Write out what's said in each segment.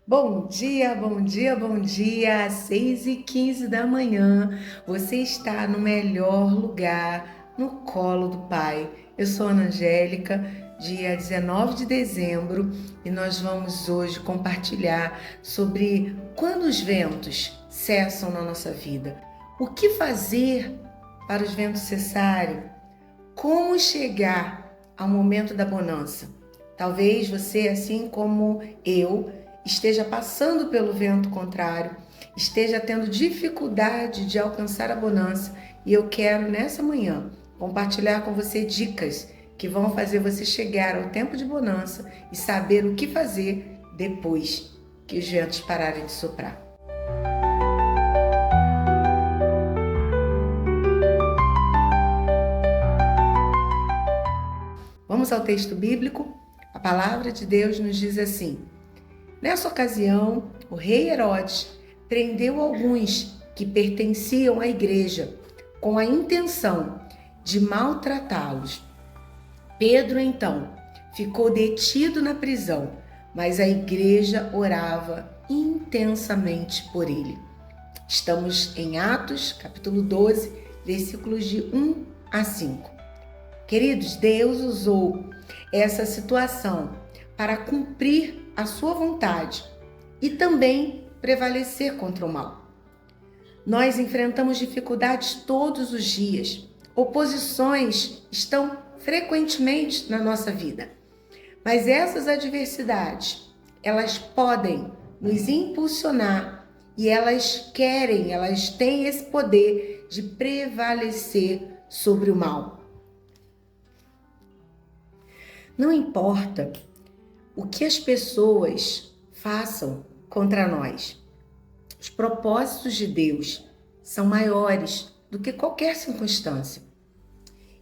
Bom dia, bom dia, bom dia! Às 6h15 da manhã, você está no melhor lugar, no colo do Pai. Eu sou Ana Angélica, dia 19 de dezembro, e nós vamos hoje compartilhar sobre quando os ventos cessam na nossa vida. O que fazer para os ventos cessarem? Como chegar ao momento da bonança? Talvez você, assim como eu, esteja passando pelo vento contrário, esteja tendo dificuldade de alcançar a bonança, e eu quero nessa manhã compartilhar com você dicas que vão fazer você chegar ao tempo de bonança e saber o que fazer depois que os ventos pararem de soprar. Vamos ao texto bíblico? A palavra de Deus nos diz assim: nessa ocasião, o rei Herodes prendeu alguns que pertenciam à igreja com a intenção de maltratá-los. Pedro, então, ficou detido na prisão, mas a igreja orava intensamente por ele. Estamos em Atos, capítulo 12, versículos de 1 a 5. Queridos, Deus usou essa situação para cumprir a sua vontade e também prevalecer contra o mal. Nós enfrentamos dificuldades todos os dias. Oposições estão frequentemente na nossa vida. Mas essas adversidades, elas podem nos impulsionar e elas têm esse poder de prevalecer sobre o mal. Não importa o que as pessoas façam contra nós, os propósitos de Deus são maiores do que qualquer circunstância.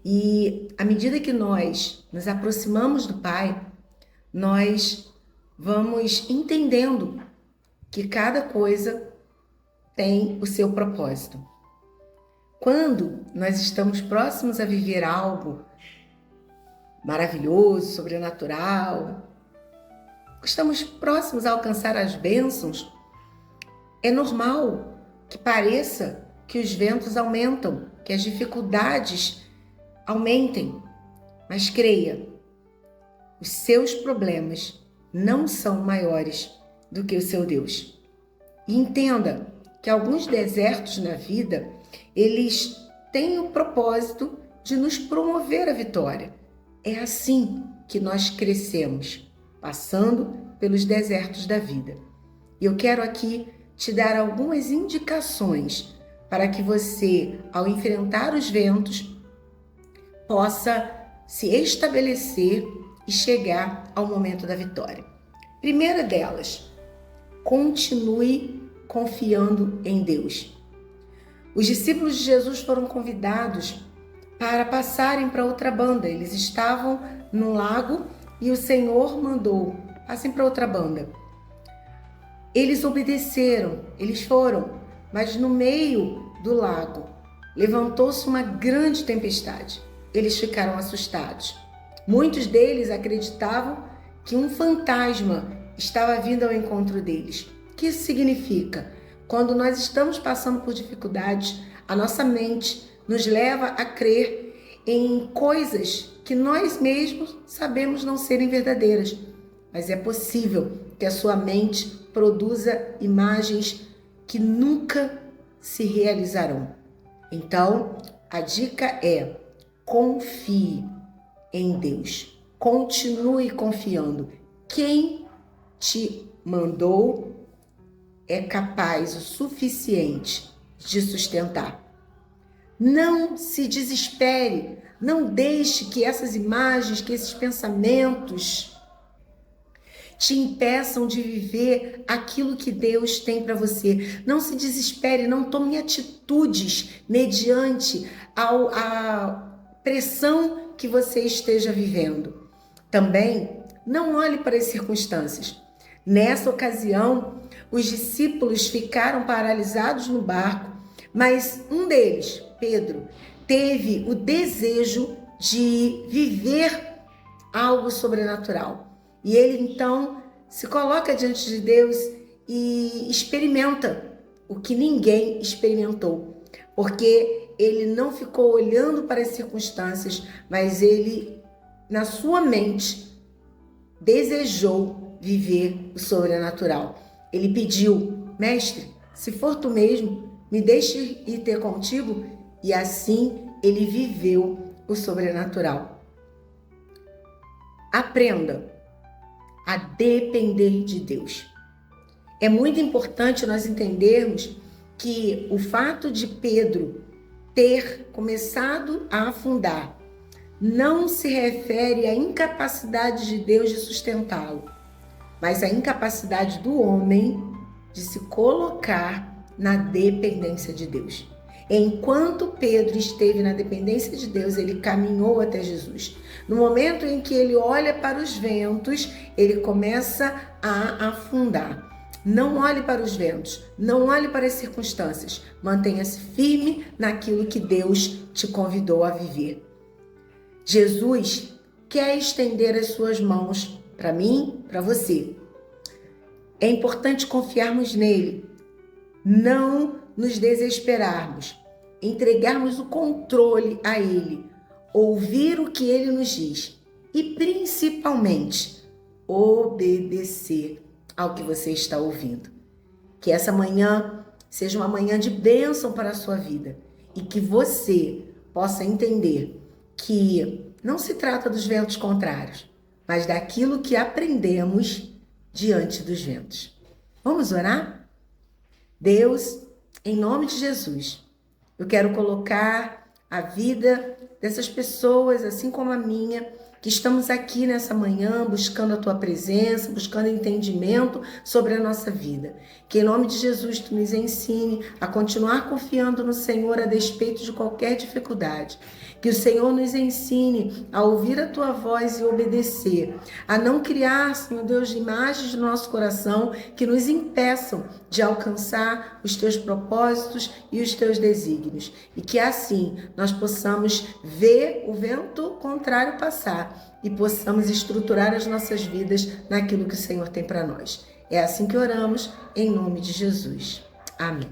E à medida que nós nos aproximamos do Pai, nós vamos entendendo que cada coisa tem o seu propósito. Quando nós estamos próximos a viver algo maravilhoso, sobrenatural, estamos próximos a alcançar as bênçãos, é normal que pareça que os ventos aumentam, que as dificuldades aumentem, mas creia, os seus problemas não são maiores do que o seu Deus. E entenda que alguns desertos na vida, eles têm o propósito de nos promover a vitória. É assim que nós crescemos, passando pelos desertos da vida. E eu quero aqui te dar algumas indicações para que você, ao enfrentar os ventos, possa se estabelecer e chegar ao momento da vitória. Primeira delas, continue confiando em Deus. Os discípulos de Jesus foram convidados para passarem para outra banda. Eles estavam no lago e o Senhor mandou: passem para outra banda. Eles obedeceram, eles foram, mas no meio do lago levantou-se uma grande tempestade. Eles ficaram assustados. Muitos deles acreditavam que um fantasma estava vindo ao encontro deles. O que isso significa? Quando nós estamos passando por dificuldades, a nossa mente nos leva a crer em coisas que nós mesmos sabemos não serem verdadeiras. Mas é possível que a sua mente produza imagens que nunca se realizarão. Então, a dica é: confie em Deus. Continue confiando. Quem te mandou é capaz o suficiente de sustentar. Não se desespere. Não deixe que essas imagens, que esses pensamentos te impeçam de viver aquilo que Deus tem para você. Não se desespere, não tome atitudes mediante a pressão que você esteja vivendo. Também não olhe para as circunstâncias. Nessa ocasião, os discípulos ficaram paralisados no barco, mas um deles, Pedro, teve o desejo de viver algo sobrenatural. E ele então se coloca diante de Deus e experimenta o que ninguém experimentou, porque ele não ficou olhando para as circunstâncias, mas ele, na sua mente, desejou viver o sobrenatural. Ele pediu: mestre, se for tu mesmo, me deixe ir ter contigo, e assim ele viveu o sobrenatural. Aprenda a depender de Deus. É muito importante nós entendermos que o fato de Pedro ter começado a afundar não se refere à incapacidade de Deus de sustentá-lo, mas à incapacidade do homem de se colocar na dependência de Deus. Enquanto Pedro esteve na dependência de Deus, ele caminhou até Jesus. No momento em que ele olha para os ventos, ele começa a afundar. Não olhe para os ventos, não olhe para as circunstâncias. Mantenha-se firme naquilo que Deus te convidou a viver. Jesus quer estender as suas mãos para mim, para você. É importante confiarmos nele, não nos desesperarmos, entregarmos o controle a ele, ouvir o que ele nos diz e, principalmente, obedecer ao que você está ouvindo. Que essa manhã seja uma manhã de bênção para a sua vida e que você possa entender que não se trata dos ventos contrários, mas daquilo que aprendemos diante dos ventos. Vamos orar? Deus, em nome de Jesus, eu quero colocar a vida dessas pessoas, assim como a minha, que estamos aqui nessa manhã buscando a Tua presença, buscando entendimento sobre a nossa vida. Que em nome de Jesus Tu nos ensine a continuar confiando no Senhor a despeito de qualquer dificuldade. Que o Senhor nos ensine a ouvir a Tua voz e obedecer, a não criar, Senhor Deus, imagens no nosso coração que nos impeçam de alcançar os Teus propósitos e os Teus desígnios. E que assim nós possamos ver o vento contrário passar e possamos estruturar as nossas vidas naquilo que o Senhor tem para nós. É assim que oramos, em nome de Jesus. Amém.